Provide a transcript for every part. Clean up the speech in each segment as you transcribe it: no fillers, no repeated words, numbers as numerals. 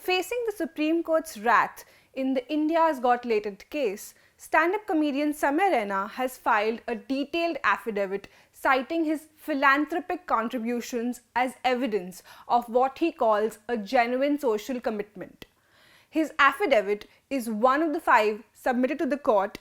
Facing the Supreme Court's wrath in the India's Got Latent case, stand-up comedian Samay Raina has filed a detailed affidavit citing his philanthropic contributions as evidence of what he calls a genuine social commitment. His affidavit is one of the 5 submitted to the court,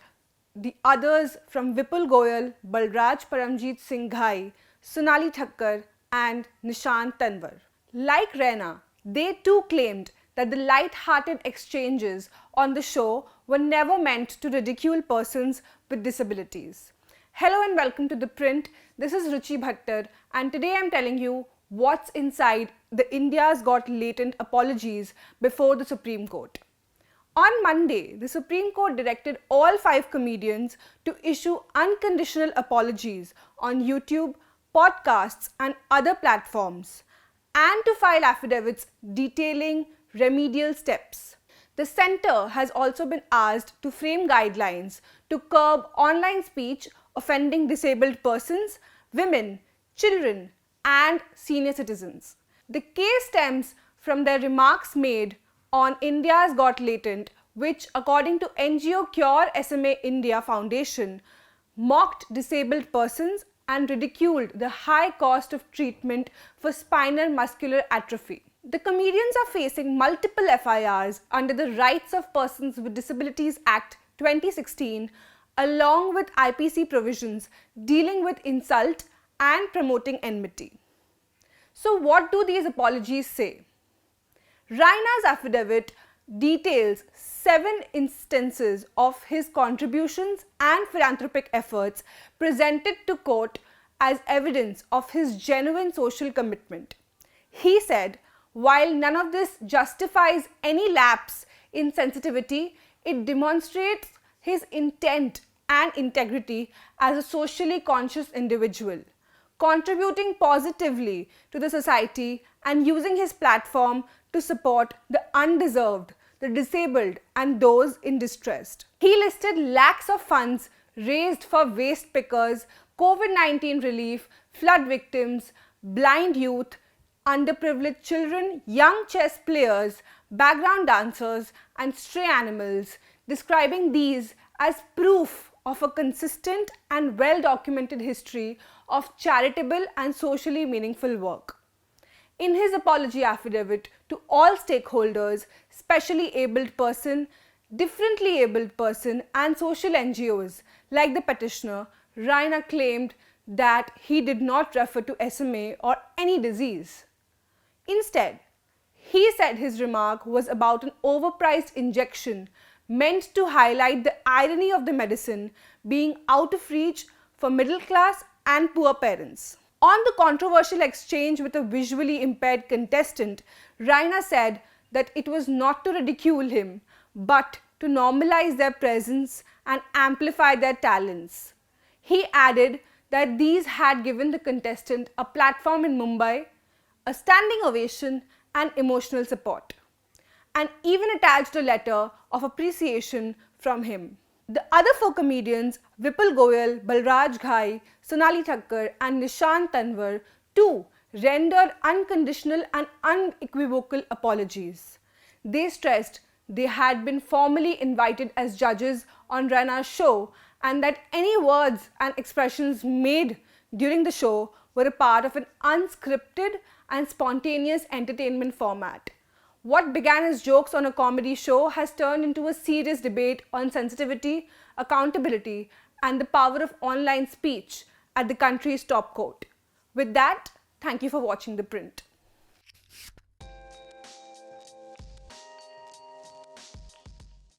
the others from Vipul Goyal, Balraj Paramjit Singh Ghai, Sonali Thakkar and Nishant Tanwar. Like Raina, they too claimed that the light-hearted exchanges on the show were never meant to ridicule persons with disabilities. Hello and welcome to ThePrint. This is Ruchi Bhattar and today I am telling you what's inside the India's Got Latent apologies before the Supreme Court. On Monday, the Supreme Court directed all 5 comedians to issue unconditional apologies on YouTube, podcasts and other platforms, and to file affidavits detailing remedial steps. The centre has also been asked to frame guidelines to curb online speech offending disabled persons, women, children and senior citizens. The case stems from their remarks made on India's Got Latent, which according to NGO Cure SMA India Foundation mocked disabled persons and ridiculed the high cost of treatment for spinal muscular atrophy. The comedians are facing multiple FIRs under the Rights of Persons with Disabilities Act 2016 along with IPC provisions dealing with insult and promoting enmity. So what do these apologies say? Raina's affidavit details 7 instances of his contributions and philanthropic efforts presented to court as evidence of his genuine social commitment. He said, while none of this justifies any lapse in sensitivity, it demonstrates his intent and integrity as a socially conscious individual, contributing positively to the society and using his platform to support the undeserved, the disabled and those in distress. He listed lakhs of funds raised for waste pickers, COVID-19 relief, flood victims, blind youth, underprivileged children, young chess players, background dancers and stray animals, describing these as proof of a consistent and well-documented history of charitable and socially meaningful work. In his apology affidavit to all stakeholders, specially abled person, differently abled person and social NGOs like the petitioner, Raina claimed that he did not refer to SMA or any disease. Instead, he said his remark was about an overpriced injection meant to highlight the irony of the medicine being out of reach for middle class and poor parents. On the controversial exchange with a visually impaired contestant, Raina said that it was not to ridicule him, but to normalize their presence and amplify their talents. He added that these had given the contestant a platform in Mumbai, a standing ovation and emotional support, and even attached a letter of appreciation from him. The other 4 comedians, Vipul Goyal, Balraj Ghai, Sonali Thakkar and Nishant Tanwar too rendered unconditional and unequivocal apologies. They stressed they had been formally invited as judges on Raina's show and that any words and expressions made during the show were a part of an unscripted and spontaneous entertainment format. What began as jokes on a comedy show has turned into a serious debate on sensitivity, accountability and the power of online speech at the country's top court. With that, thank you for watching ThePrint.